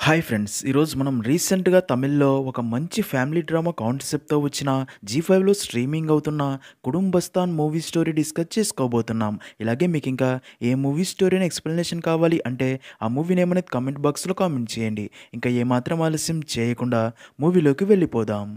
Hi friends! ఈరోజు మనం రీసెంట్‌గా తమిళ్‌లో ఒక మంచి ఫ్యామిలీ డ్రామా కాన్సెప్ట్‌తో వచ్చిన జీ5లో స్ట్రీమింగ్ అవుతున్న 'కుడుంబస్తాన్' మూవీ స్టోరీ డిస్కస్ చేసుకోబోతున్నాం. ఇలాగే మీకింకా ఏ మూవీ స్టోరీ అని ఎక్స్‌ప్లనేషన్ కావాలి అంటే ఆ మూవీ నేమ్ అనేది కామెంట్ బాక్స్‌లో కామెంట్ చేయండి. ఇంకా ఏమాత్రం ఆలస్యం చేయకుండా మూవీలోకి వెళ్ళిపోదాం.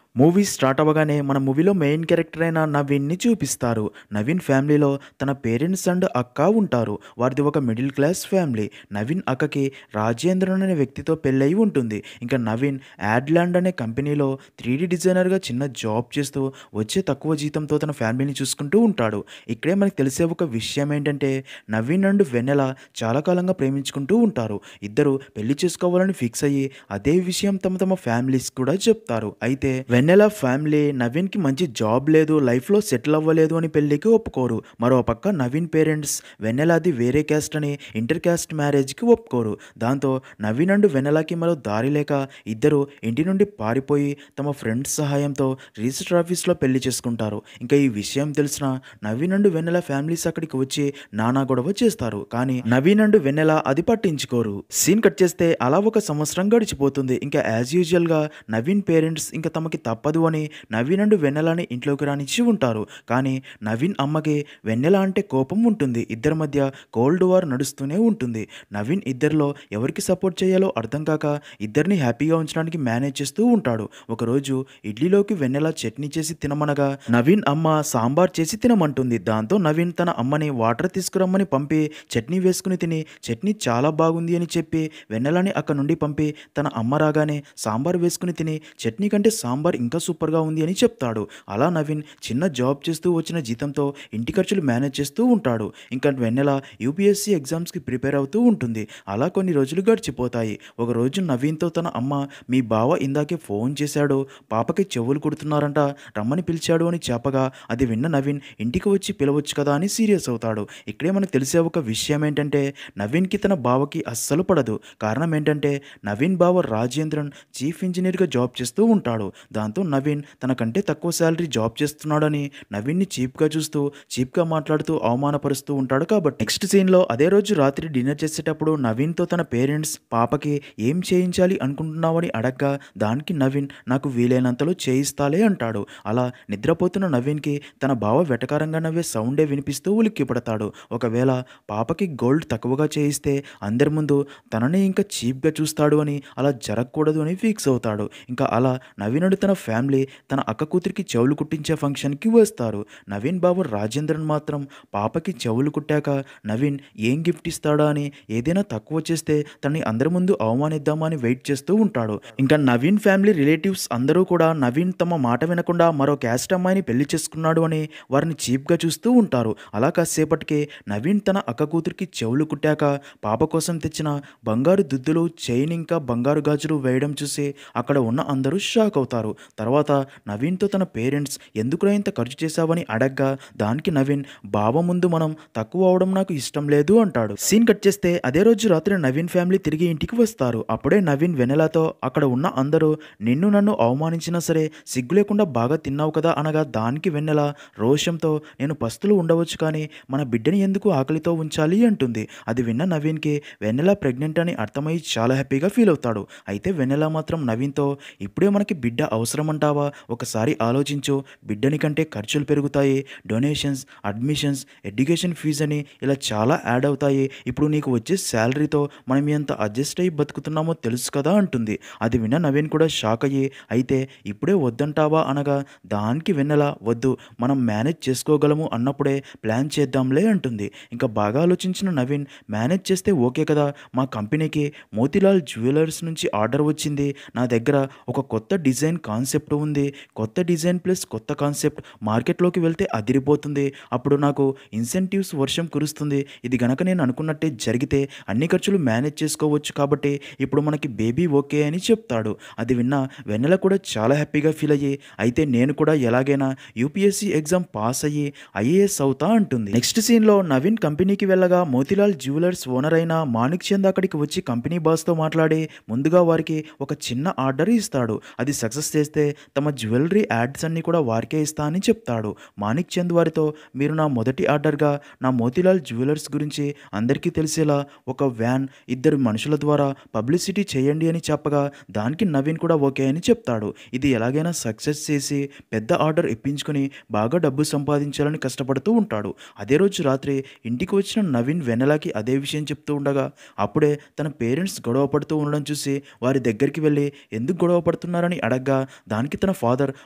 మూవీ స్టార్ట్ అవ్వగానే మన మూవీలో మెయిన్ క్యారెక్టర్ అయిన నవీన్‌ని చూపిస్తారు. నవీన్ ఫ్యామిలీలో తన పేరెంట్స్ అండ్ అక్క ఉంటారు. వారిది ఒక మిడిల్ క్లాస్ ఫ్యామిలీ. నవీన్ అక్కకి రాజేంద్రన్ అనే వ్యక్తితో పెళ్ళయి ఉంటుంది. ఇంకా నవీన్ యాడ్‌ల్యాండ్ అనే కంపెనీలో 3D డిజైనర్‌గా చిన్న జాబ్ చేస్తూ వచ్చే తక్కువ జీతంతో తన ఫ్యామిలీని చూసుకుంటూ ఉంటాడు. ఇక్కడే మనకు తెలిసే ఒక విషయం ఏంటంటే నవీన్ అండ్ వెన్నెల చాలా కాలంగా ప్రేమించుకుంటూ ఉంటారు. ఇద్దరు పెళ్లి చేసుకోవాలని ఫిక్స్ అయ్యి అదే విషయం తమ తమ ఫ్యామిలీస్ కూడా చెప్తారు. అయితే వెన్నెల ఫ్యామిలీ నవీన్‌కి మంచి జాబ్ లేదు, లైఫ్‌లో సెటిల్ అవ్వలేదు అని పెళ్లికి ఒప్పుకోరు. మరోపక్క నవీన్ పేరెంట్స్ వెన్నెలది వేరే క్యాస్ట్ అని ఇంటర్ క్యాస్ట్ మ్యారేజ్‌కి ఒప్పుకోరు. దాంతో నవీన్ అండ్ వెన్నెలకి మరో దారి లేక ఇద్దరు ఇంటి నుండి పారిపోయి తమ ఫ్రెండ్స్ సహాయంతో రిజిస్టర్ ఆఫీస్‌లో పెళ్లి చేసుకుంటారు. ఇంకా ఈ విషయం తెలిసిన నవీన్ అండ్ వెన్నెల ఫ్యామిలీస్ అక్కడికి వచ్చి నానా గొడవ చేస్తారు. కానీ నవీన్ అండ్ వెన్నెల అది పట్టించుకోరు. సీన్ కట్ చేస్తే అలా ఒక సంవత్సరం గడిచిపోతుంది. ఇంకా యాజ్ యూజువల్‌గా నవీన్ పేరెంట్స్ ఇంకా తమకి తప్పదు అని నవీన్ అండ్ వెన్నెలని ఇంట్లోకి రానిచ్చి ఉంటారు. కానీ నవీన్ అమ్మకి వెన్నెల అంటే కోపం ఉంటుంది. ఇద్దరి మధ్య కోల్డ్ వార్ నడుస్తూనే ఉంటుంది. నవీన్ ఇద్దరిలో ఎవరికి సపోర్ట్ చేయాలో అర్థం కాక ఇద్దరిని హ్యాపీగా ఉంచడానికి మేనేజ్ చేస్తూ ఉంటాడు. ఒకరోజు ఇడ్లీలోకి వెన్నెల చట్నీ చేసి తినమనగా నవీన్ అమ్మ సాంబార్ చేసి తినమంటుంది. దాంతో నవీన్ తన అమ్మని వాటర్ తీసుకురమ్మని పంపి చట్నీ వేసుకుని తిని చట్నీ చాలా బాగుంది అని చెప్పి వెన్నెలని అక్కడ నుండి పంపి తన అమ్మ రాగానే సాంబార్ వేసుకుని తిని చట్నీ కంటే సాంబార్ ఇంకా సూపర్గా ఉంది అని చెప్తాడు. అలా నవీన్ చిన్న జాబ్ చేస్తూ వచ్చిన జీతంతో ఇంటి ఖర్చులు మేనేజ్ చేస్తూ ఉంటాడు. ఇంకా వెన్నెల యూపీఎస్సీ ఎగ్జామ్స్కి ప్రిపేర్ అవుతూ ఉంటుంది. అలా కొన్ని రోజులు గడిచిపోతాయి. ఒకరోజు నవీన్తో తన అమ్మ మీ బావ ఇందాకే ఫోన్ చేశాడు, పాపకి చెవులు కుడుతున్నారంట, రమ్మని పిలిచాడు అని చెప్పగా అది విన్న నవీన్ ఇంటికి వచ్చి పిలవచ్చు కదా అని సీరియస్ అవుతాడు. ఇక్కడే మనకు తెలిసే ఒక విషయం ఏంటంటే నవీన్కి తన బావకి అస్సలు పడదు. కారణం ఏంటంటే నవీన్ బావ రాజేంద్రన్ చీఫ్ ఇంజనీర్గా జాబ్ చేస్తూ ఉంటాడు. దాంతో నవీన్ తనకంటే తక్కువ శాలరీ జాబ్ చేస్తున్నాడని నవీన్ని చీప్గా చూస్తూ చీప్గా మాట్లాడుతూ అవమానపరుస్తూ ఉంటాడు. కాబట్టి నెక్స్ట్ సీన్లో అదే రోజు రాత్రి డిన్నర్ చేసేటప్పుడు నవీన్తో తన పేరెంట్స్ పాపకి ఏం చేయించాలి అనుకుంటున్నావని అడగ్గా దానికి నవీన్ నాకు వీలైనంతలో చేయిస్తాలే అంటాడు. అలా నిద్రపోతున్న నవీన్కి తన బావ వెటకారంగా నవ్వే సౌండే వినిపిస్తూ ఉలిక్కిపడతాడు. ఒకవేళ పాపకి గోల్డ్ తక్కువగా చేయిస్తే అందరి ముందు తనని ఇంకా చీప్గా చూస్తాడు అని అలా జరగకూడదు అని ఫిక్స్ అవుతాడు. ఇంకా అలా నవీనుడు తన ఫ్యామిలీ తన అక్క కూతురికి చెవులు కుట్టించే ఫంక్షన్కి వస్తారు. నవీన్ బాబు రాజేంద్రన్ మాత్రం పాపకి చెవులు కుట్టాక నవీన్ ఏం గిఫ్ట్ ఇస్తాడా అని ఏదైనా తక్కువ చేస్తే తనని అందరి ముందు అవమానిద్దామా అని వెయిట్ చేస్తూ ఉంటాడు. ఇంకా నవీన్ ఫ్యామిలీ రిలేటివ్స్ అందరూ కూడా నవీన్ తమ మాట వినకుండా మరో క్యాస్ట్ అమ్మాయిని పెళ్లి చేసుకున్నాడు అని వారిని చీప్గా చూస్తూ ఉంటారు. అలా కాసేపటికే నవీన్ తన అక్క కూతురికి చెవులు కుట్టాక పాప కోసం తెచ్చిన బంగారు దుద్దులు, చైన్ ఇంకా బంగారు గాజులు వేయడం చూసి అక్కడ ఉన్న అందరూ షాక్ అవుతారు. తర్వాత నవీన్తో తన పేరెంట్స్ ఎందుకురా ఇంత ఖర్చు చేశావని అడగ్గా దానికి నవీన్ బావ ముందు మనం తక్కువ అవడం నాకు ఇష్టం లేదు అంటాడు. సీన్ కట్ చేస్తే అదే రోజు రాత్రి నవీన్ ఫ్యామిలీ తిరిగి ఇంటికి వస్తారు. అప్పుడే నవీన్ వెన్నెలతో అక్కడ ఉన్న అందరూ నిన్ను నన్ను అవమానించినా సరే సిగ్గు లేకుండా బాగా తిన్నావు కదా అనగా దానికి వెన్నెల రోషంతో నేను పస్తులు ఉండవచ్చు కానీ మన బిడ్డని ఎందుకు ఆకలితో ఉంచాలి అంటుంది. అది విన్న నవీన్కి వెన్నెల ప్రెగ్నెంట్ అని అర్థమై చాలా హ్యాపీగా ఫీల్ అవుతాడు. అయితే వెన్నెల మాత్రం నవీన్తో ఇప్పుడే మనకి బిడ్డ అవసరమంటావా, ఒకసారి ఆలోచించు, బిడ్డని కంటే ఖర్చులు పెరుగుతాయి, డొనేషన్స్, అడ్మిషన్స్, ఎడ్యుకేషన్ ఫీజు అని ఇలా చాలా యాడ్ అవుతాయి. ఇప్పుడు నీకు వచ్చే శాలరీతో మనం ఎంత అడ్జస్ట్ అయ్యి బతుకుతున్నామో తెలుసు కదా అంటుంది. అది విన్న నవీన్ కూడా షాక్ అయ్యి అయితే ఇప్పుడే వద్దంటావా అనగా దానికి వెన్నెల వద్దు, మనం మేనేజ్ చేసుకోగలము అన్నప్పుడే ప్లాన్ చేద్దాంలే అంటుంది. ఇంకా బాగా ఆలోచించిన నవీన్ మేనేజ్ చేస్తే ఓకే కదా, మా కంపెనీకి మోతీలాల్ జ్యువెలర్స్ నుంచి ఆర్డర్ వచ్చింది, నా దగ్గర ఒక కొత్త డిజైన్ కాన్సెప్ట్ ఉంది, కొత్త డిజైన్ ప్లస్ కొత్త కాన్సెప్ట్ మార్కెట్లోకి వెళ్తే అదిరిపోతుంది, అప్పుడు నాకు ఇన్సెంటివ్స్ వర్షం కురుస్తుంది, ఇది గనక నేను అనుకున్నట్టే జరిగితే అన్ని ఖర్చులు మేనేజ్ చేసుకోవచ్చు కాబట్టి ఇప్పుడు మనకి బేబీ ఓకే అని చెప్తాడు. అది విన్న వెన్నెల కూడా చాలా హ్యాపీగా ఫీల్ అయ్యి అయితే నేను కూడా ఎలాగైనా యూపీఎస్సీ ఎగ్జామ్ పాస్ అయ్యి ఐఏఎస్ అవుతా అంటుంది. నెక్స్ట్ సీన్లో నవీన్ కంపెనీకి వెళ్ళగా మోతీలాల్ జ్యువెలర్స్ ఓనర్ అయిన మాణిక్ చంద్ అక్కడికి వచ్చి కంపెనీ బాస్తో మాట్లాడి ముందుగా వారికి ఒక చిన్న ఆర్డర్ ఇస్తాడు. అది సక్సెస్ చేస్తే చేస్తే తమ జ్యువెలరీ యాడ్స్ అన్నీ కూడా వారికే ఇస్తా అని చెప్తాడు. మాణిక్ చంద్ వారితో మీరు నా మొదటి ఆర్డర్‌గా నా మోతీలాల్ జ్యువెలర్స్ గురించి అందరికీ తెలిసేలా ఒక వ్యాన్, ఇద్దరు మనుషుల ద్వారా పబ్లిసిటీ చేయండి అని చెప్పగా దానికి నవీన్ కూడా ఓకే అని చెప్తాడు. ఇది ఎలాగైనా సక్సెస్ చేసి పెద్ద ఆర్డర్ ఇప్పించుకొని బాగా డబ్బు సంపాదించాలని కష్టపడుతూ ఉంటాడు. అదే రోజు రాత్రి ఇంటికి వచ్చిన నవీన్ వెన్నెలకి అదే విషయం చెప్తూ ఉండగా అప్పుడే తన పేరెంట్స్ గొడవ పడుతూ ఉండడం చూసి వారి దగ్గరికి వెళ్ళి ఎందుకు గొడవ పడుతున్నారని అడగ్గా దానికి తన ఫాదర్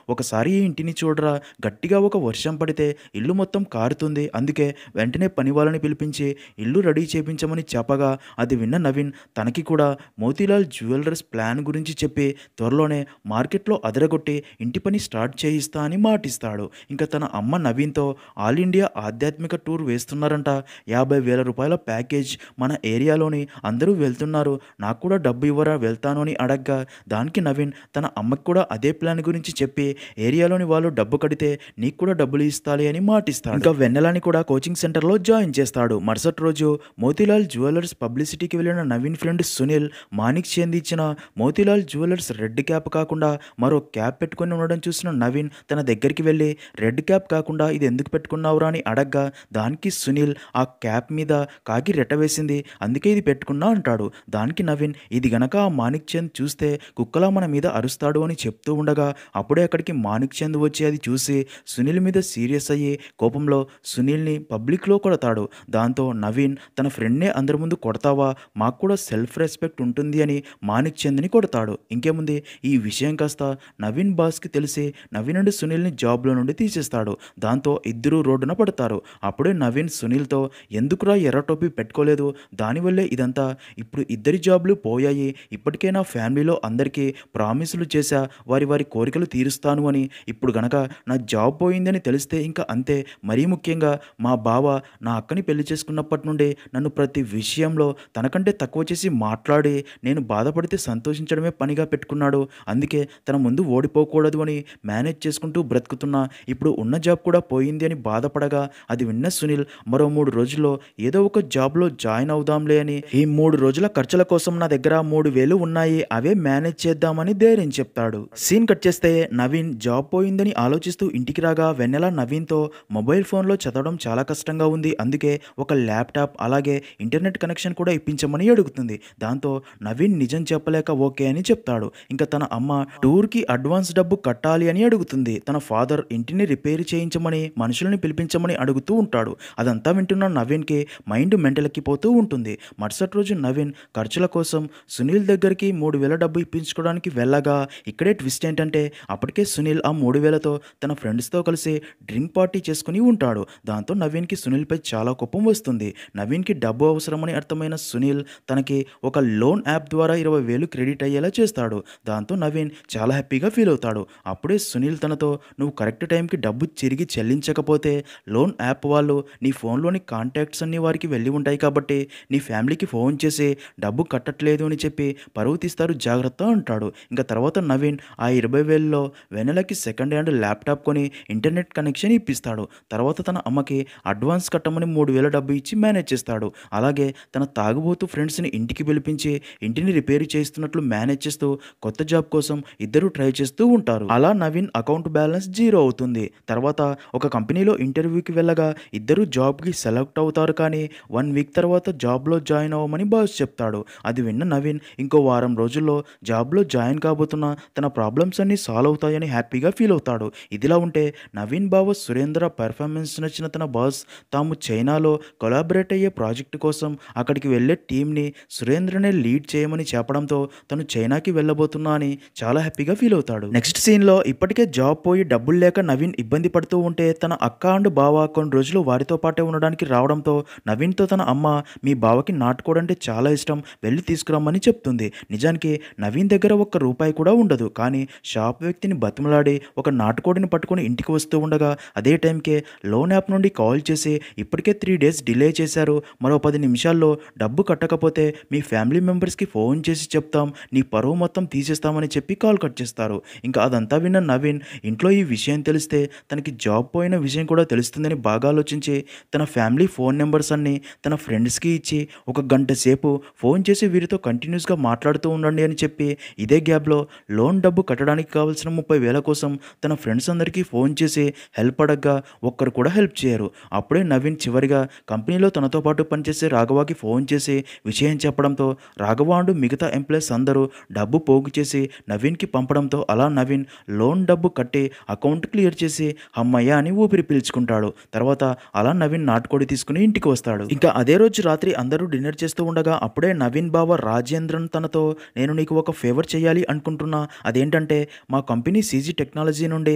ఒకసారి ఈ ఇంటిని చూడరా, గట్టిగా ఒక వర్షం పడితే ఇల్లు మొత్తం కారుతుంది, అందుకే వెంటనే పని వాళ్ళని పిలిపించి ఇల్లు రెడీ చేయించమని చెప్పగా అది విన్న నవీన్ తనకి కూడా మోతీలాల్ జ్యువెలర్స్ ప్లాన్ గురించి చెప్పి త్వరలోనే మార్కెట్లో అదరగొట్టి ఇంటి పని స్టార్ట్ చేయిస్తా అని మాటిస్తాడు. ఇంకా తన అమ్మ నవీన్తో ఆల్ ఇండియా ఆధ్యాత్మిక టూర్ వేస్తున్నారంట, 50,000 రూపాయల ప్యాకేజ్, మన ఏరియాలోని అందరూ వెళ్తున్నారు, నాకు కూడా డబ్బు ఇవ్వరా వెళ్తాను అని అడగ్గా దానికి నవీన్ తన అమ్మకి కూడా అదే ప్లాన్ గురించి చెప్పి ఏరియాలోని వాళ్ళు డబ్బు కడితే నీకు కూడా డబ్బులు ఇస్తాలి అని మాటిస్తాడు. ఇంకా వెన్నెలని కూడా కోచింగ్ సెంటర్లో జాయిన్ చేస్తాడు. మరుసటి రోజు మోతీలాల్ జ్యువెలర్స్ పబ్లిసిటీకి వెళ్ళిన నవీన్ ఫ్రెండ్ సునీల్ మాణిక్ చంద్ ఇచ్చిన మోతీలాల్ జ్యువెలర్స్ రెడ్ క్యాప్ కాకుండా మరో క్యాప్ పెట్టుకొని ఉండడం చూసిన నవీన్ తన దగ్గరికి వెళ్ళి రెడ్ క్యాప్ కాకుండా ఇది ఎందుకు పెట్టుకున్నావురా అని అడగ్గా దానికి సునీల్ ఆ క్యాప్ మీద కాకి రెట్ట వేసింది, అందుకే ఇది పెట్టుకున్నా అంటాడు. దానికి నవీన్ ఇది గనక ఆ మాణిక్ చంద్ చూస్తే కుక్కలా మన మీద అరుస్తాడు అని చెప్తూ ఉండగా అప్పుడే అక్కడికి మాణిక్ చంద్ వచ్చి అది చూసి సునీల్ మీద సీరియస్ అయ్యి కోపంలో సునీల్ని పబ్లిక్లో కొడతాడు. దాంతో నవీన్ తన ఫ్రెండ్నే అందరి ముందు కొడతావా, మాకు కూడా సెల్ఫ్ రెస్పెక్ట్ ఉంటుంది అని మాణిక్ చంద్ని కొడతాడు. ఇంకేముంది ఈ విషయం కాస్త నవీన్ బాస్కి తెలిసి నవీన్ అండ్ సునీల్ని జాబ్లో నుండి తీసేస్తాడు. దాంతో ఇద్దరూ రోడ్డున పడతారు. అప్పుడే నవీన్ సునీల్తో ఎందుకురా ఎర్ర టోపీ పెట్టుకోలేదు, దానివల్లే ఇదంతా, ఇప్పుడు ఇద్దరి జాబ్లు పోయాయి, ఇప్పటికే నా ఫ్యామిలీలో అందరికీ ప్రామిసులు చేశా వారి వారి కోరికలు తీరుస్తాను అని, ఇప్పుడు గనక నా జాబ్ పోయిందని తెలిస్తే ఇంకా అంతే. మరీ ముఖ్యంగా మా బావ నా అక్కని పెళ్లి చేసుకున్నప్పటి నుండి నన్ను ప్రతి విషయంలో తనకంటే తక్కువ చేసి మాట్లాడి నేను బాధపడితే సంతోషించడమే పనిగా పెట్టుకున్నాడు, అందుకే తన ముందు ఓడిపోకూడదు అని మేనేజ్ చేసుకుంటూ బ్రతుకుతున్నా, ఇప్పుడు ఉన్న జాబ్ కూడా పోయింది అని బాధపడగా అది విన్న సునీల్ మరో 3 రోజుల్లో ఏదో ఒక జాబ్లో జాయిన్ అవుదాంలే అని, ఈ 3 రోజుల ఖర్చుల కోసం నా దగ్గర 3,000 ఉన్నాయి, అవే మేనేజ్ చేద్దామని ధైర్యం చెప్తాడు. సీన్ కట్ చేస్తే నవీన్ జాబ్ పోయిందని ఆలోచిస్తూ ఇంటికి రాగా వెన్నెల నవీన్తో మొబైల్ ఫోన్లో చదవడం చాలా కష్టంగా ఉంది, అందుకే ఒక ల్యాప్టాప్ అలాగే ఇంటర్నెట్ కనెక్షన్ కూడా ఇప్పించమని అడుగుతుంది. దాంతో నవీన్ నిజం చెప్పలేక ఓకే అని చెప్తాడు. ఇంకా తన అమ్మ టూర్కి అడ్వాన్స్ డబ్బు కట్టాలి అని అడుగుతుంది. తన ఫాదర్ ఇంటిని రిపేర్ చేయించమని మనుషుల్ని పిలిపించమని అడుగుతూ ఉంటాడు. అదంతా వింటున్న నవీన్కి మైండ్ మెంటలెక్కిపోతూ ఉంటుంది. మరుసటి రోజు నవీన్ ఖర్చుల కోసం సునీల్ దగ్గరికి 3,000 డబ్బు ఇప్పించుకోవడానికి వెళ్ళగా ఇక్కడే ట్విస్ట్ ఏంటంటే అప్పటికే సునీల్ ఆ 3,000తో తన ఫ్రెండ్స్తో కలిసి డ్రింక్ పార్టీ చేసుకుని ఉంటాడు. దాంతో నవీన్కి సునీల్పై చాలా కోపం వస్తుంది. నవీన్కి డబ్బు అవసరమని అర్థమైన సునీల్ తనకి ఒక లోన్ యాప్ ద్వారా 20,000 క్రెడిట్ అయ్యేలా చేస్తాడు. దాంతో నవీన్ చాలా హ్యాపీగా ఫీల్ అవుతాడు. అప్పుడే సునీల్ తనతో నువ్వు కరెక్ట్ టైంకి డబ్బు తిరిగి చెల్లించకపోతే లోన్ యాప్ వాళ్ళు నీ ఫోన్లోని కాంటాక్ట్స్ అన్నీ వారికి వెళ్ళి ఉంటాయి కాబట్టి నీ ఫ్యామిలీకి ఫోన్ చేసి డబ్బు కట్టట్లేదు అని చెప్పి పరువు తీస్తారు, జాగ్రత్త అంటాడు. ఇంకా తర్వాత నవీన్ ఆ 20,000లో వెన్నెలకి సెకండ్ హ్యాండ్ ల్యాప్టాప్ కొని ఇంటర్నెట్ కనెక్షన్ ఇప్పిస్తాడు. తర్వాత తన అమ్మకి అడ్వాన్స్ కట్టమని 3,000 డబ్బు ఇచ్చి మేనేజ్ చేస్తాడు. అలాగే తన తాగుబోతు ఫ్రెండ్స్ని ఇంటికి పిలిపించి ఇంటిని రిపేర్ చేస్తున్నట్లు మేనేజ్ చేస్తూ కొత్త జాబ్ కోసం ఇద్దరు ట్రై చేస్తూ ఉంటారు. అలా నవీన్ అకౌంట్ బ్యాలెన్స్ 0 అవుతుంది. తర్వాత ఒక కంపెనీలో ఇంటర్వ్యూకి వెళ్ళగా ఇద్దరు జాబ్కి సెలెక్ట్ అవుతారు, కానీ 1 వీక్ తర్వాత జాబ్లో జాయిన్ అవ్వమని బాస్ చెప్తాడు. అది విన్న నవీన్ ఇంకో వారం రోజుల్లో జాబ్లో జాయిన్ కాబోతున్న తన ప్రాబ్లమ్స్ అన్నీ సాల్వ్ అవుతాయని హ్యాపీగా ఫీల్ అవుతాడు. ఇదిలా ఉంటే నవీన్ బావ సురేంద్ర పెర్ఫార్మెన్స్ నచ్చిన తన బాస్ తాము చైనాలో కొలాబరేట్ అయ్యే ప్రాజెక్టు కోసం అక్కడికి వెళ్ళే టీంని సురేంద్రనే లీడ్ చేయమని చెప్పడంతో తను చైనాకి వెళ్ళబోతున్నా అని చాలా హ్యాపీగా ఫీల్ అవుతాడు. నెక్స్ట్ సీన్లో ఇప్పటికే జాబ్ పోయి డబ్బులు లేక నవీన్ ఇబ్బంది పడుతూ ఉంటే తన అక్క అండ్ బావ కొన్ని రోజులు వారితో పాటే ఉండడానికి రావడంతో నవీన్తో తన అమ్మ మీ బావకి నాటుకోడంటే చాలా ఇష్టం, వెళ్ళి తీసుకురమ్మని చెప్తుంది. నిజానికి నవీన్ దగ్గర ఒక్క రూపాయి కూడా ఉండదు, కానీ షాప్ వ్యక్తిని బతిమలాడి ఒక నాటుకోడిని పట్టుకొని ఇంటికి వస్తూ ఉండగా అదే టైంకే లోన్ యాప్ నుండి కాల్ చేసి ఇప్పటికే 3 డేస్ డిలే చేశారు, మరో 10 నిమిషాల్లో డబ్బు కట్టకపోతే మీ ఫ్యామిలీ మెంబర్స్కి ఫోన్ చేసి చెప్తాం, నీ పరువు మొత్తం తీసేస్తామని చెప్పి కాల్ కట్ చేస్తారు. ఇంకా అదంతా విన్న నవీన్ ఇంట్లో ఈ విషయం తెలిస్తే తనకి జాబ్ పోయిన విషయం కూడా తెలుస్తుందని బాగా ఆలోచించి తన ఫ్యామిలీ ఫోన్ నెంబర్స్ అన్నీ తన ఫ్రెండ్స్కి ఇచ్చి 1 గంట సేపు ఫోన్ చేసి వీరితో కంటిన్యూస్గా మాట్లాడుతూ ఉండండి అని చెప్పి ఇదే గ్యాప్లో లోన్ డబ్బు కట్టడానికి కావాల్సిన 30,000 కోసం తన ఫ్రెండ్స్ అందరికీ ఫోన్ చేసి హెల్ప్ అడగ్గా ఒక్కరు కూడా హెల్ప్ చేయరు. అప్పుడే నవీన్ చివరిగా కంపెనీలో తనతో పాటు పనిచేసే రాఘవకి ఫోన్ చేసి విషయం చెప్పడంతో రాఘవ అండ్ మిగతా ఎంప్లాయీస్ అందరూ డబ్బు పోగు చేసి నవీన్కి పంపడంతో అలా నవీన్ లోన్ డబ్బు కట్టి అకౌంట్ క్లియర్ చేసి అమ్మయ్య అని ఊపిరి పీల్చుకుంటాడు. తర్వాత అలా నవీన్ నాటుకోడి తీసుకుని ఇంటికి వస్తాడు. ఇంకా అదే రోజు రాత్రి అందరూ డిన్నర్ చేస్తూ ఉండగా అప్పుడే నవీన్ బావ రాజేంద్రన్ తనతో నేను నీకు ఒక ఫేవర్ చేయాలి అనుకుంటున్నా. అదేంటంటే మా కంపెనీ సీజీ టెక్నాలజీ నుండి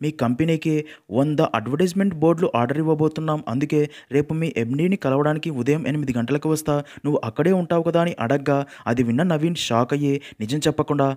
మీ కంపెనీకి 100 అడ్వర్టైజ్మెంట్ బోర్డులు ఆర్డర్ ఇవ్వబోతున్నాం. అందుకే రేపు మీ ఎండీని కలవడానికి ఉదయం 8 గంటలకు వస్తా, నువ్వు అక్కడే ఉంటావు కదా అని అడగ్గా అది విన్న నవీన్ షాక్ అయ్యి నిజం చెప్పకుండా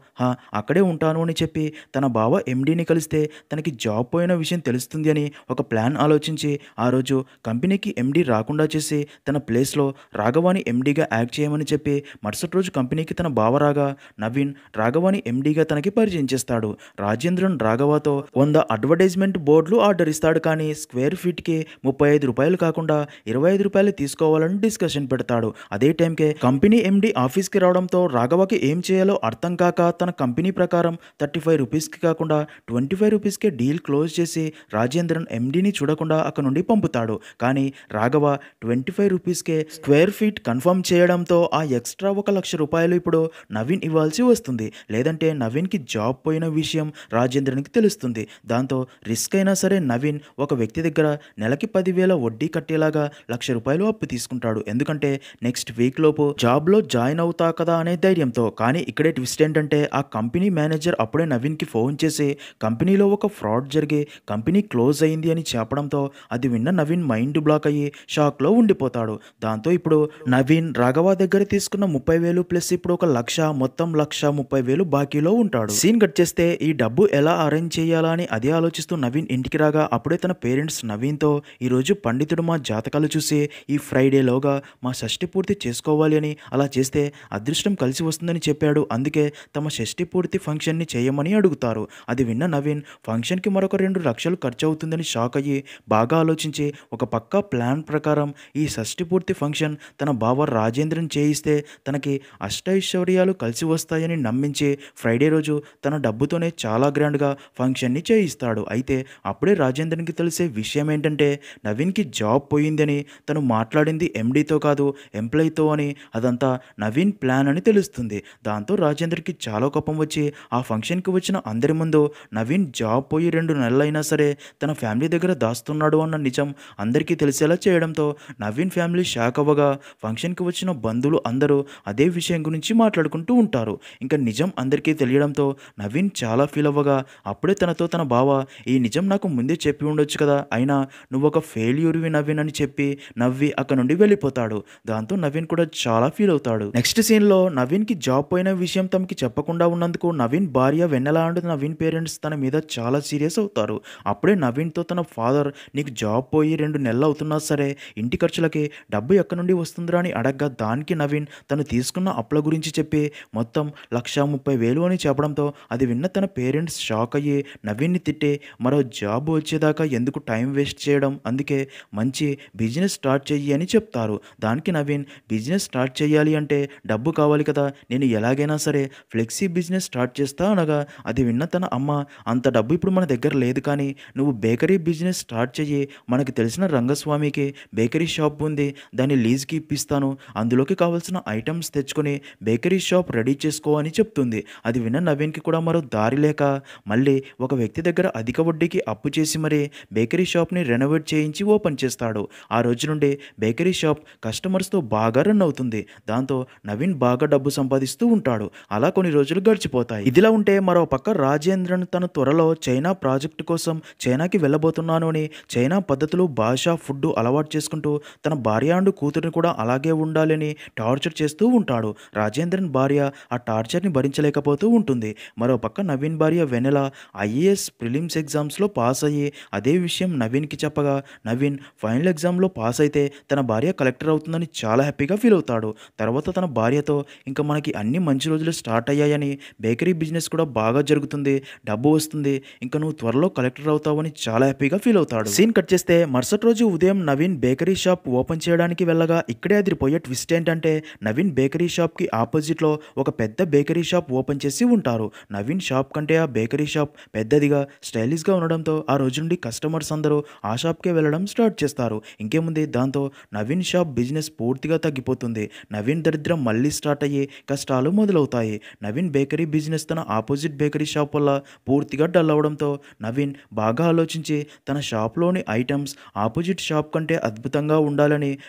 అక్కడే ఉంటాను అని చెప్పి తన బావ ఎండీని కలిస్తే తనకి జాబ్ పోయిన విషయం తెలుస్తుంది అని ఒక ప్లాన్ ఆలోచించి ఆ రోజు కంపెనీకి ఎండీ రాకుండా చేసి తన ప్లేస్లో రాఘవాని ఎండీగా యాక్ట్ చేయమని చెప్పి మరుసటి రోజు కంపెనీకి తన బావ రాగా నవీన్ రాఘవాని ఎండీగా తనకి పరిచయం చేస్తాడు. రాజేంద్రన్ రాఘవతో 100 అడ్వర్టైజ్మెంట్ బోర్డులు ఆర్డర్ ఇస్తాడు. కానీ స్క్వేర్ ఫీట్కి 35 రూపాయలు కాకుండా 25 రూపాయలు తీసుకోవాలని డిస్కషన్ పెడతాడు. అదే టైంకే కంపెనీ ఎండీ ఆఫీస్కి రావడంతో రాఘవకి ఏం చేయాలో అర్థం కాక తన కంపెనీ ప్రకారం 35 రూపీస్కి కాకుండా 25 రూపీస్కే డీల్ క్లోజ్ చేసి రాజేంద్రన్ ఎండీని చూడకుండా అక్కడ నుండి పంపుతాడు. కానీ రాఘవ 25 రూపీస్కే స్క్వేర్ ఫీట్ కన్ఫర్మ్ చేయడంతో ఆ ఎక్స్ట్రా 1,00,000 రూపాయలు ఇప్పుడు నవీన్ ఇవ్వాల్సి వస్తుంది. లేదంటే నవీన్కి జాబ్ పోయిన విషయం రాజేంద్రన్కి తెలుస్తుంది. దాంతో రిస్క్ అయినా సరే నవీన్ ఒక వ్యక్తి దగ్గర నెలకి 10,000 వడ్డీ కట్టేలాగా 1,00,000 రూపాయలు అప్పు తీసుకుంటాడు. ఎందుకంటే నెక్స్ట్ వీక్ లోపు జాబ్లో జాయిన్ అవుతా కదా అనే ధైర్యంతో. కానీ ఇక్కడే ట్విస్ట్ ఏంటంటే ఆ కంపెనీ మేనేజర్ అప్పుడే నవీన్కి ఫోన్ చేసి కంపెనీలో ఒక ఫ్రాడ్ జరిగి కంపెనీ క్లోజ్ అయింది అని చెప్పడంతో అది విన్న నవీన్ మైండ్ బ్లాక్ అయ్యి షాక్లో ఉండిపోతాడు. దాంతో ఇప్పుడు నవీన్ రాఘవ దగ్గర తీసుకున్న 30,000 ప్లస్ ఇప్పుడు 1,00,000 మొత్తం 1,30,000 బాకీలో ఉంటాడు. సీన్ కట్ చేస్తే ఈ డబ్బు ఎలా అరేంజ్ చేయాలా అని అదే ఆలోచిస్తూ నవీన్ ఇంటికి రాగా అప్పుడే తన పేరెంట్స్ నవీన్తో ఈరోజు పండితుడు మా జాతకాలు చూసి ఈ ఫ్రైడేలోగా మా షష్ఠి పూర్తి చేసుకోవాలి అని, అలా చేస్తే అదృష్టం కలిసి వస్తుందని చెప్పాడు. అందుకే తమ షష్ఠి పూర్తి ఫంక్షన్ని చేయమని అడుగుతారు. అది విన్న నవీన్ ఫంక్షన్కి మరొక 2 లక్షలు ఖర్చు అవుతుందని షాక్ అయ్యి బాగా ఆలోచించి ఒక పక్కా ప్లాన్ ప్రకారం ఈ షష్ఠి పూర్తి ఫంక్షన్ తన బావ రాజేంద్రన్ చేయిస్తే తనకి అష్టైశ్వర్యాలు కలిసి వస్తాయని నమ్మించి ఫ్రైడే రోజు తన డబ్బుతోనే చాలా గ్రాండ్గా ఫంక్షన్ని చేయిస్తాడు. అయితే అప్పుడే రాజేంద్రన్కి తెలిసే విషయం ఏంటంటే నవీన్కి జాబ్ పోయిందని, తను మాట్లాడింది ఎండీతో కాదు ఎంప్లాయీతో అని, అదంతా నవీన్ ప్లాన్ అని తెలుస్తుంది. దాంతో రాజేంద్రకి చాలా కోపం వచ్చి ఆ ఫంక్షన్కి వచ్చిన అందరి ముందు నవీన్ జాబ్ పోయి 2 నెలలైనా సరే తన ఫ్యామిలీ దగ్గర దాస్తున్నాడు అన్న నిజం అందరికీ తెలిసేలా చేయడంతో నవీన్ ఫ్యామిలీ షాక్ అవ్వగా ఫంక్షన్కి వచ్చిన బంధువులు అందరూ అదే విషయం గురించి మాట్లాడుకుంటూ ఉంటారు. ఇంకా నిజం అందరికీ తెలియడంతో నవీన్ చాలా ఫీల్ అవ్వగా అప్పుడే తనతో తన బావ ఈ నిజం నాకు ముందే చెప్పి ఉండొచ్చు కదా, అయినా నువ్వు ఒక ఫెయిల్యూర్వి నవీన్ అని చెప్పి నవ్వి అక్కడ నుండి వెళ్ళిపోతాడు. దాంతో నవీన్ కూడా చాలా ఫీల్ అవుతాడు. నెక్స్ట్ సీన్లో నవీన్కి జాబ్ పోయిన విషయం తమకి చెప్పకుండా ఉన్నందుకు నవీన్ భార్య వెన్నెల అండ్ నవీన్ పేరెంట్స్ తన మీద చాలా సీరియస్ అవుతారు. అప్పుడే నవీన్తో తన ఫాదర్ నీకు జాబ్ పోయి 2 నెలలు అవుతున్నా సరే ఇంటి ఖర్చులకి డబ్బు ఎక్కడి నుండి వస్తుందిరా అని అడగ్గా దానికి నవీన్ తను తీసుకున్న అప్పుల గురించి చెప్పి మొత్తం 1,30,000 అని చెప్పడంతో అది విన్న తన పేరెంట్స్ షాక్ అయ్యి నవీన్ని తిట్టి మరో జాబ్ వచ్చేదాకా ఎందుకు టైం వేస్ట్ చేయడం, అందుకే మంచి బిజినెస్ స్టార్ట్ చెయ్యి అని చెప్తారు. దానికి నవీన్ బిజినెస్ స్టార్ట్ చేయాలి అంటే డబ్బు కావాలి కదా, నేను ఎలాగైనా సరే ఫ్లెక్సీ బిజినెస్ స్టార్ట్ చేస్తా అనగా అది విన్న తన అమ్మ అంత డబ్బు ఇప్పుడు మన దగ్గర లేదు, కానీ నువ్వు బేకరీ బిజినెస్ స్టార్ట్ చెయ్యి, మనకు తెలిసిన రంగస్వామికి బేకరీ షాప్ ఉంది, దాన్ని లీజ్కి ఇప్పిస్తాను, అందులోకి కావాల్సిన ఐటమ్స్ తెచ్చుకొని బేకరీ షాప్ రెడీ చేసుకో అని చెప్తుంది. అది విన్న నవీన్కి కూడా మరో దారి లేక మళ్ళీ ఒక వ్యక్తి దగ్గర అధిక వడ్డీకి అప్పు చేసి మరీ బేకరీ షాప్ని రెనోవేట్ చేయించి ఓపెన్ చేస్తాడు. ఆ రోజు నుండి బేకరీ షాప్ కస్టమర్స్తో బాగా రన్ అవుతుంది. దాంతో నవీన్ బాగా డబ్బు సంపాదిస్తూ ఉంటాడు. అలా కొన్ని రోజులు గడిచిపోతాయి. ఇదిలా ఉంటే మరో పక్క రాజేంద్రన్ తన త్వరలో చైనా ప్రాజెక్టు కోసం చైనాకి వెళ్ళబోతున్నాను అని చైనా పద్ధతులు, భాష, ఫుడ్ అలవాటు చేసుకుంటూ తన భార్య అండ్ కూతురిని కూడా అలాగే ఉండాలని టార్చర్ చేస్తూ ఉంటాడు. రాజేంద్రన్ భార్య ఆ టార్చర్ని భరించలేకపోతూ ఉంటుంది. మరో పక్క నవీన్ భార్య వెన్నెల ఐఏఎస్ ప్రిలిమ్స్ ఎగ్జామ్స్లో పాస్ అయ్యి అదే విషయం నవీన్కి చెప్పగా నవీన్ ఫైనల్ ఎగ్జామ్లో పాస్ అయితే తన భార్య కలెక్టర్ అవుతుందని చాలా హ్యాపీగా ఫీల్ అవుతాడు. తర్వాత తన భార్యతో ఇంకా మనకి అన్ని మంచి రోజులు స్టార్ట్ అయ్యాయని, బేకరీ బిజినెస్ కూడా బాగా జరుగుతుంది, డబ్బు వస్తుంది, ఇంకా నువ్వు త్వరలో కలెక్టర్ అవుతావని చాలా హ్యాపీగా ఫీల్ అవుతాడు. సీన్ కట్ చేస్తే మరుసటి రోజు ఉదయం నవీన్ బేకరీ షాప్ ఓపెన్ చేయడానికి వెళ్ళగా ఇక్కడే అదిరిపోయే ట్విస్ట్ ఏంటంటే నవీన్ బేకరీ షాప్కి ఆపోజిట్లో ఒక పెద్ద బేకరీ షాప్ ఓపెన్ చేసి ఉంటారు. నవీన్ నవీన్ షాప్ కంటే ఆ బేకరీ షాప్ పెద్దదిగా స్టైలిష్గా ఉండడంతో ఆ రోజు నుండి కస్టమర్స్ అందరూ ఆ షాప్కే వెళ్ళడం స్టార్ట్ చేస్తారు. ఇంకేముంది, దాంతో నవీన్ షాప్ బిజినెస్ పూర్తిగా తగ్గిపోతుంది. నవీన్ దరిద్రం మళ్ళీ స్టార్ట్ అయ్యి కష్టాలు మొదలవుతాయి. నవీన్ బేకరీ బిజినెస్ తన ఆపోజిట్ బేకరీ షాప్ వల్ల పూర్తిగా డల్ అవడంతో నవీన్ బాగా ఆలోచించి తన షాప్లోని ఐటమ్స్ ఆపోజిట్ షాప్ కంటే అద్భుతంగా ఉండాలని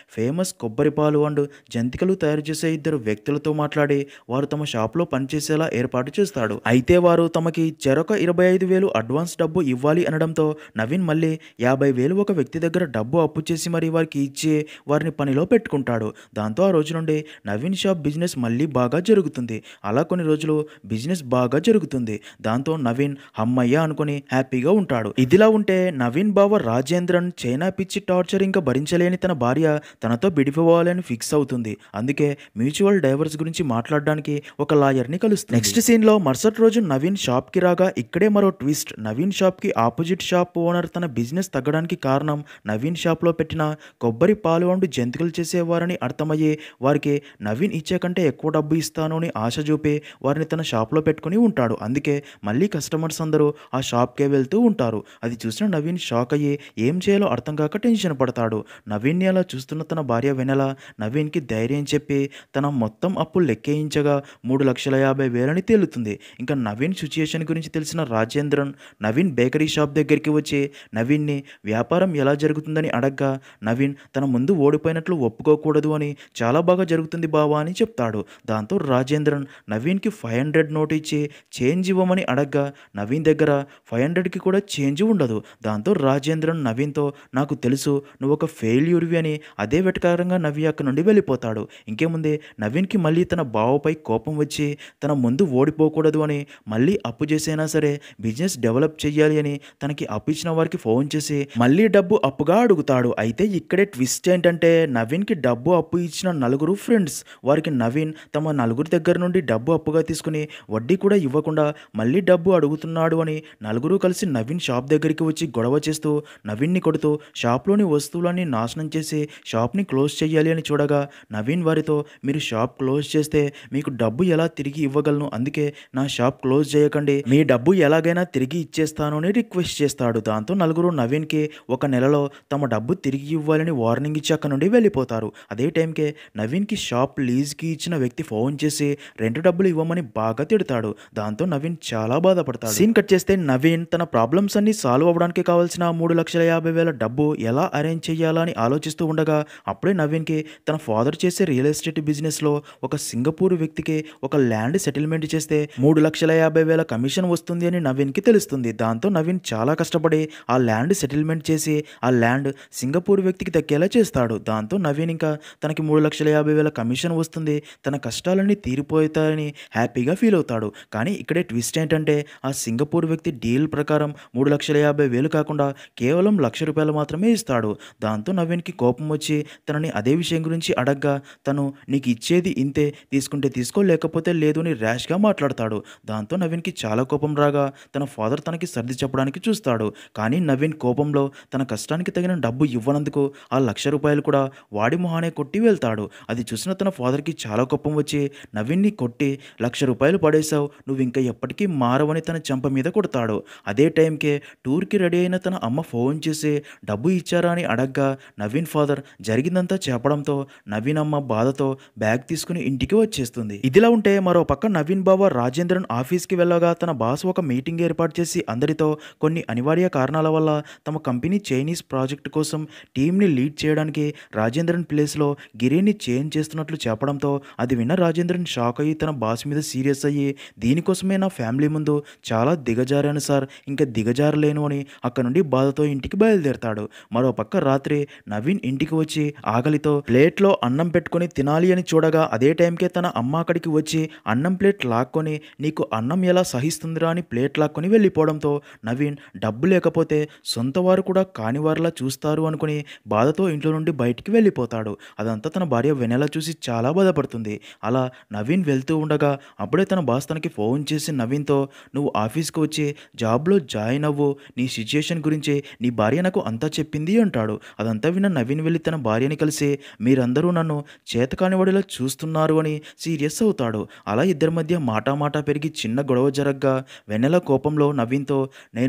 ఫేమస్ కొబ్బరి పాలు అండ్ జంతికలు తయారు చేసే ఇద్దరు వ్యక్తులతో మాట్లాడి వారు తమ షాప్లో పనిచేసేలా ఏర్పాటు చేస్తాడు. అయితే వారు తమకి చెరొక 25,000 అడ్వాన్స్ డబ్బు ఇవ్వాలి అనడంతో నవీన్ మళ్ళీ 50,000 ఒక వ్యక్తి దగ్గర డబ్బు అప్పు చేసి మరీ వారికి ఇచ్చి వారిని పనిలో పెట్టుకుంటాడు. దాంతో ఆ రోజు నుండి నవీన్ షాప్ బిజినెస్ మళ్ళీ బాగా జరుగుతుంది. అలా కొన్ని రోజులు బిజినెస్ బాగా జరుగుతుంది. దాంతో నవీన్ హమ్మయ్య అనుకుని హ్యాపీగా ఉంటాడు. ఇదిలా ఉంటే నవీన్ బావ రాజేంద్రన్ చైనా పిచ్చి టార్చర్ ఇంకా భరించలేని తన భార్య తనతో విడిపోవాలని ఫిక్స్ అవుతుంది. అందుకే మ్యూచువల్ డైవర్స్ గురించి మాట్లాడడానికి ఒక లాయర్ని కలుస్తుంది. నెక్స్ట్ సీన్లో మరుసటి రోజు నవీన్ షాప్కి రాగా ఇక్కడే మరో ట్విస్ట్. నవీన్ షాప్కి ఆపోజిట్ షాప్ ఓనర్ తన బిజినెస్ తగ్గడానికి కారణం నవీన్ షాప్లో పెట్టిన కొబ్బరి పాలు వండు జంతికలు చేసేవారని అర్థమయ్యి వారికి నవీన్ ఇచ్చే కంటే ఎక్కువ డబ్బు ఇస్తాను అని ఆశ చూపి వారిని తన షాప్లో పెట్టుకుని ఉంటాడు. అందుకే మళ్ళీ కస్టమర్స్ అందరూ ఆ షాప్కే వెళ్తూ ఉంటారు. అది చూసిన నవీన్ షాక్ అయ్యి ఏం చేయాలో అర్థం కాక టెన్షన్ పడతాడు. నవీన్ని అలా చూస్తున్న తన భార్య వెనెల నవీన్కి ధైర్యం చెప్పి తన మొత్తం అప్పు లెక్కేయించగా 3,50,000 తేలుతుంది. ఇంకా నవీన్ సిచ్యుయేషన్ గురించి తెలిసిన రాజేంద్రన్ నవీన్ బేకరీ షాప్ దగ్గరికి వచ్చి నవీన్ని వ్యాపారం ఎలా జరుగుతుందని అడగ్గా నవీన్ తన ముందు ఓడిపోయినట్లు ఒప్పుకోకూడదు అని చాలా బాగా జరుగుతుంది బావా అని చెప్తాడు. దాంతో రాజేంద్రన్ నవీన్కి 500 నోటు ఇచ్చి చేంజ్ ఇవ్వమని అడగ్గా నవీన్ దగ్గర 500కి కూడా చేంజ్ ఉండదు. దాంతో రాజేంద్రన్ నవీన్తో నాకు తెలుసు నువ్వు ఒక ఫెయిల్యూర్వి అని అదే వెటకారంగా నవ్వి అక్కడి నుండి వెళ్ళిపోతాడు. ఇంకేముంది, నవీన్కి మళ్ళీ తన బావపై కోపం వచ్చి తన ముందు ఓడిపోకూడదు అని మళ్ళీ అప్పు చేసైనా సరే బిజినెస్ డెవలప్ చేయాలి అని తనకి అప్పు ఇచ్చిన వారికి ఫోన్ చేసి మళ్ళీ డబ్బు అప్పుగా అడుగుతాడు. అయితే ఇక్కడే ట్విస్ట్ ఏంటంటే నవీన్కి డబ్బు అప్పు ఇచ్చిన నలుగురు ఫ్రెండ్స్. వారికి నవీన్ తమ నలుగురి దగ్గర నుండి డబ్బు అప్పుగా తీసుకుని వడ్డీ కూడా ఇవ్వకుండా మళ్ళీ డబ్బు అడుగుతున్నాడు అని నలుగురు కలిసి నవీన్ షాప్ దగ్గరికి వచ్చి గొడవ చేస్తూ నవీన్ని కొడుతూ షాప్లోని వస్తువులన్నీ నాశనం చేసి షాప్ని క్లోజ్ చేయాలి అని చూడగా నవీన్ వారితో మీరు షాప్ క్లోజ్ చేస్తే మీకు డబ్బు ఎలా తిరిగి ఇవ్వగలను, అందుకే నా షాప్ క్లోజ్ చేయకండి, మీ డబ్బు ఎలాగైనా తిరిగి ఇచ్చేస్తాను అని రిక్వెస్ట్ చేస్తాడు. దాంతో నలుగురు నవీన్కి 1 నెలలో తమ డబ్బు తిరిగి ఇవ్వాలని వార్నింగ్ ఇచ్చి అక్కడ నుండి వెళ్ళిపోతారు. అదే టైంకే నవీన్కి షాప్ లీజ్కి ఇచ్చిన వ్యక్తి ఫోన్ చేసి రెంట్ డబ్బులు ఇవ్వమని బాగా తిడతాడు. దాంతో నవీన్ చాలా బాధపడతాడు. సీన్ కట్ చేస్తే నవీన్ తన ప్రాబ్లమ్స్ అన్ని సాల్వ్ అవ్వడానికి కావాల్సిన 3,50,000 డబ్బు ఎలా అరేంజ్ చేయాలా అని ఆలోచిస్తూ ఉండగా అప్పుడే నవీన్కి తన ఫాదర్ చేసే రియల్ ఎస్టేట్ బిజినెస్లో ఒక సింగపూర్ వ్యక్తికి ఒక ల్యాండ్ సెటిల్మెంట్ చేస్తే 3,50,000 కమిషన్ వస్తుంది అని నవీన్కి తెలుస్తుంది. దాంతో నవీన్ చాలా కష్టపడి ఆ ల్యాండ్ సెటిల్మెంట్ చేసి ఆ ల్యాండ్ సింగపూర్ వ్యక్తికి దక్కేలా చేస్తాడు. దాంతో నవీన్ ఇంకా తనకి 3,50,000 కమిషన్ వస్తుంది, తన కష్టాలన్నీ తీరిపోతాయని హ్యాపీగా ఫీల్ అవుతాడు. కానీ ఇక్కడే ట్విస్ట్ ఏంటంటే ఆ సింగపూర్ వ్యక్తి డీల్ ప్రకారం 3,50,000 కాకుండా కేవలం ₹1,00,000 మాత్రమే ఇస్తాడు. దాంతో నవీన్కి కోపం వచ్చి తనని అదే విషయం గురించి అడగ్గా తను నీకు ఇచ్చేది ఇంతే, తీసుకుంటే తీసుకో లేకపోతే లేదు అని ర్యాష్గా మాట్లాడతాడు. దాంతో నవీన్కి చాలా కోపం రాగా తన ఫాదర్ తనకి సర్ది చెప్పడానికి చూస్తాడు. కానీ నవీన్ కోపంలో తన కష్టానికి తగిన డబ్బు ఇవ్వనందుకు ఆ ₹1,00,000 కూడా వాడి మొహానే కొట్టి వెళ్తాడు. అది చూసిన తన ఫాదర్కి చాలా కోపం వచ్చి నవీన్ని కొట్టి ₹1,00,000 పడేశావు, నువ్వు ఇంకా ఎప్పటికీ మారవని తన చెంప మీద కొడతాడు. అదే టైంకే టూర్కి రెడీ అయిన తన అమ్మ ఫోన్ చేసి డబ్బు ఇచ్చారా అని అడగ్గా నవీన్ ఫాదర్ జరిగిందంతా చెప్పడంతో నవీన్ అమ్మ బాధతో బ్యాగ్ తీసుకుని ఇంటికి వచ్చేస్తుంది. ఇదిలా ఉంటే మరో పక్క నవీన్ బావ రాజేంద్రన్ ఆఫీస్కి వెళ్ళగా తన బాస్ ఒక మీటింగ్ ఏర్పాటు చేసి అందరితో కొన్ని అనివార్య కారణాల వల్ల తమ కంపెనీ చైనీస్ ప్రాజెక్టు కోసం టీంని లీడ్ చేయడానికి రాజేంద్రన్ ప్లేస్లో గిరిని చేంజ్ చేస్తున్నట్లు చెప్పడంతో అది విన్న రాజేంద్రన్ షాక్ అయ్యి తన బాస్ మీద సీరియస్ అయ్యి దీనికోసమే నా ఫ్యామిలీ ముందు చాలా దిగజారాను సార్, ఇంకా దిగజారలేను అని అక్కడ నుండి బాధతో ఇంటికి బయలుదేరతాడు. మరో పక్క రాత్రి నవీన్ ఇంటికి వచ్చి ఆకలితో ప్లేట్లో అన్నం పెట్టుకొని తినాలి అని చూడగా అదే టైంకే తన అమ్మ అక్కడికి వచ్చి అన్నం ప్లేట్ లాక్కొని నీకు అన్నం ఎలా సహిస్తుందిరా అని ప్లేట్ లాక్కొని వెళ్ళిపోవడంతో నవీన్ డబ్బు లేకపోతే సొంత వారు కూడా కానివారిలా చూస్తారు అనుకుని బాధతో ఇంట్లో నుండి బయటికి వెళ్ళిపోతాడు. అదంతా తన భార్య వెనెల చూసి చాలా బాధపడుతుంది. అలా నవీన్ వెళ్తూ ఉండగా అప్పుడే తన బాస్ తనకి ఫోన్ చేసి నవీన్తో నువ్వు ఆఫీస్కి వచ్చి జాబ్లో జాయిన్ అవ్వు, నీ సిచ్యుయేషన్ గురించి నీ భార్య నాకు అంతా చెప్పింది అంటాడు. అదంతా విన్న నవీన్ వెళ్ళి తన భార్యని కలిసి మీరందరూ నన్ను చేతకానివాడిలా చూస్తున్నారు అని సీరియస్ అవుతాడు. అలా ఇద్దరి మధ్య మాటా పెరిగి చిన్న గొడవ జరగ్గా వెన్నెల కోపంలో నవీన్‌తో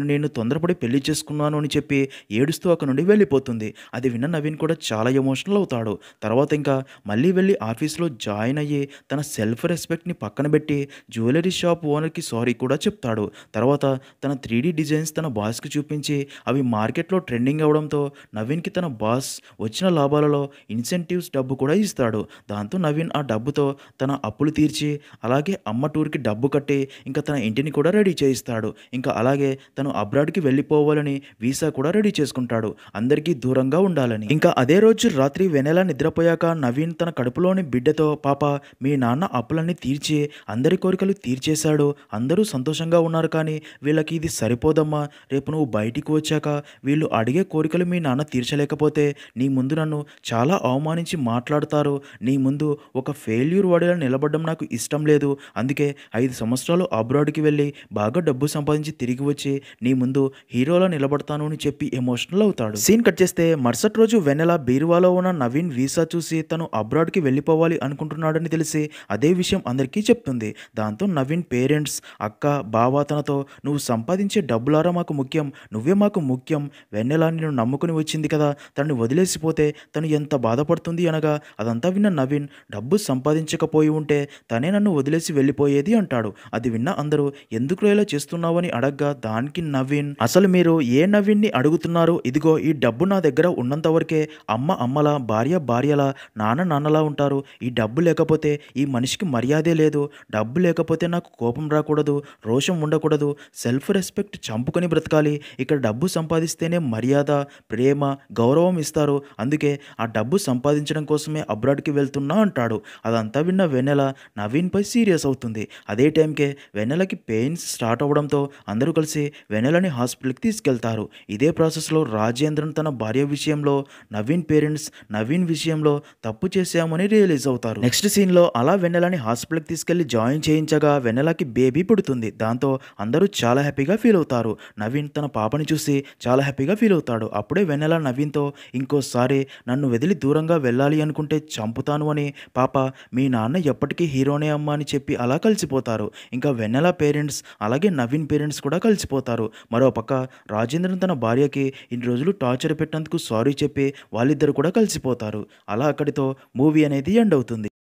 నేను తొందరపడి పెళ్లి చేసుకున్నాను అని చెప్పి ఏడుస్తూ అక్కడి నుండి వెళ్ళిపోతుంది. అది విన్న నవీన్ కూడా చాలా ఎమోషనల్ అవుతాడు. తర్వాత ఇంకా మళ్ళీ వెళ్ళి ఆఫీస్‌లో జాయిన్ అయ్యి తన సెల్ఫ్ రెస్పెక్ట్‌ని పక్కన పెట్టి జ్యువెలరీ షాప్ ఓనర్‌కి సారీ కూడా చెప్తాడు. తర్వాత తన 3 డిజైన్స్ తన బాస్‌కి చూపించి అవి మార్కెట్‌లో ట్రెండింగ్ అవ్వడంతో నవీన్‌కి తన బాస్ వచ్చిన లాభాలలో ఇన్సెంటివ్స్ డబ్బు కూడా ఇస్తాడు. దాంతో నవీన్ ఆ డబ్బుతో తన అప్పులు తీర్చి అలాగే అమ్మ టూర్‌కి డబ్బు కట్టి ఇంకా తన ఇంటిని కూడా రెడీ చేయిస్తాడు. ఇంకా అలాగే తను అబ్రాడ్‌కి వెళ్ళిపోవాలని వీసా కూడా రెడీ చేసుకుంటాడు. అందరికీ దూరంగా ఉండాలని. ఇంకా అదే రోజు రాత్రి వెన్నెల నిద్రపోయాక నవీన్ తన కడుపులోని బిడ్డతో పాప మీ నాన్న అప్పులన్నీ తీర్చి అందరి కోరికలు తీర్చేశాడు. అందరూ సంతోషంగా ఉన్నారు కానీ వీళ్ళకి ఇది సరిపోదమ్మా. రేపు నువ్వు బయటికి వచ్చాక వీళ్ళు అడిగే కోరికలు మీ నాన్న తీర్చలేకపోతే నీ ముందు నన్ను చాలా అవమానించి మాట్లాడతారు. నీ ముందు ఒక ఫెయిల్యూర్ వాడిలా నిలబడడం నాకు ఇష్టం లేదు. అందుకే 5 సంవత్సరాలు అబ్రాడ్‌కి వెళ్ళి బాగా డబ్బు సంపాదించి తిరిగి వచ్చి నీ ముందు హీరోలా నిలబడతాను అని చెప్పి ఎమోషనల్ అవుతాడు. సీన్ కట్ చేస్తే మరుసటి రోజు వెన్నెల బీరువాలో ఉన్న నవీన్ వీసా చూసి తను అబ్రాడ్‌కి వెళ్ళిపోవాలి అనుకుంటున్నాడని తెలిసి అదే విషయం అందరికీ చెప్తుంది. దాంతో నవీన్ పేరెంట్స్, అక్క, బావ తనతో నువ్వు సంపాదించే డబ్బులారా మాకు ముఖ్యం. నువ్వే మాకు ముఖ్యం. వెన్నెల నిన్ను నమ్ముకుని వచ్చింది కదా. తనని వదిలేసిపోతే తను ఎంత బాధపడుతుంది అనగా అదంతా విన్న నవీన్ డబ్బు సంపాదించకపోయి ఉంటే తనే నన్ను వదిలేసి వెళ్ళిపోయేది అంటాడు. అది విన్న అందరూ ఎందుకురా ఇలా చేస్తున్నావని అడగ్గా దానికి నవీన్ అసలు మీరు ఏ నవీన్ని అడుగుతున్నారు? ఇదిగో ఈ డబ్బు నా దగ్గర ఉన్నంత వరకే అమ్మ అమ్మలా, భార్య భార్యలా, నాన్న నాన్నలా ఉంటారు. ఈ డబ్బు లేకపోతే ఈ మనిషికి మర్యాదే లేదు. డబ్బు లేకపోతే నాకు కోపం రాకూడదు, రోషం ఉండకూడదు, సెల్ఫ్ రెస్పెక్ట్ చంపుకొని బ్రతకాలి. ఇక్కడ డబ్బు సంపాదిస్తేనే మర్యాద, ప్రేమ, గౌరవం ఇస్తారు. అందుకే ఆ డబ్బు సంపాదించడం కోసమే అబ్రాడ్‌కి వెళ్తున్నా అంటాడు. అదంతా విన్న వెన్నెల నవీన్‌పై సీరియస్ అవుతుంది. అదే టైంకే వెన్నెలకి పెయిన్స్ స్టార్ట్ అవ్వడంతో అందరూ కలిసి వెన్నెలని హాస్పిటల్‌కి తీసుకెళ్తారు. ఇదే ప్రాసెస్‌లో రాజేంద్రన్ తన భార్య విషయంలో, నవీన్ పేరెంట్స్ నవీన్ విషయంలో తప్పు చేశామని రియలైజ్ అవుతారు. నెక్స్ట్ సీన్‌లో అలా వెన్నెలని హాస్పిటల్‌కి తీసుకెళ్లి జాయిన్ చేయించగా వెన్నెలకి బేబీ పుడుతుంది. దాంతో అందరూ చాలా హ్యాపీగా ఫీల్ అవుతారు. నవీన్ తన పాపని చూసి చాలా హ్యాపీగా ఫీల్ అవుతాడు. అప్పుడే వెన్నెల నవీన్‌తో ఇంకోసారి నన్ను వదిలి దూరంగా వెళ్ళాలి అనుకుంటే చంపుతాను అని, పాప మీ నాన్న ఎప్పటికీ హీరోనే అమ్మా అని చెప్పి అలా కలిసిపోతారు. ఇంకా వెన్నెల పేరెంట్స్ అలాగే నవీన్ పేరెంట్స్ కూడా కలిసిపోతారు. మరోపక్క రాజేంద్రన్ తన భార్యకి ఇన్ని రోజులు టార్చర్ పెట్టినందుకు సారీ చెప్పి వాళ్ళిద్దరు కూడా కలిసిపోతారు. అలా అక్కడితో మూవీ అనేది ఎండ్ అవుతుంది.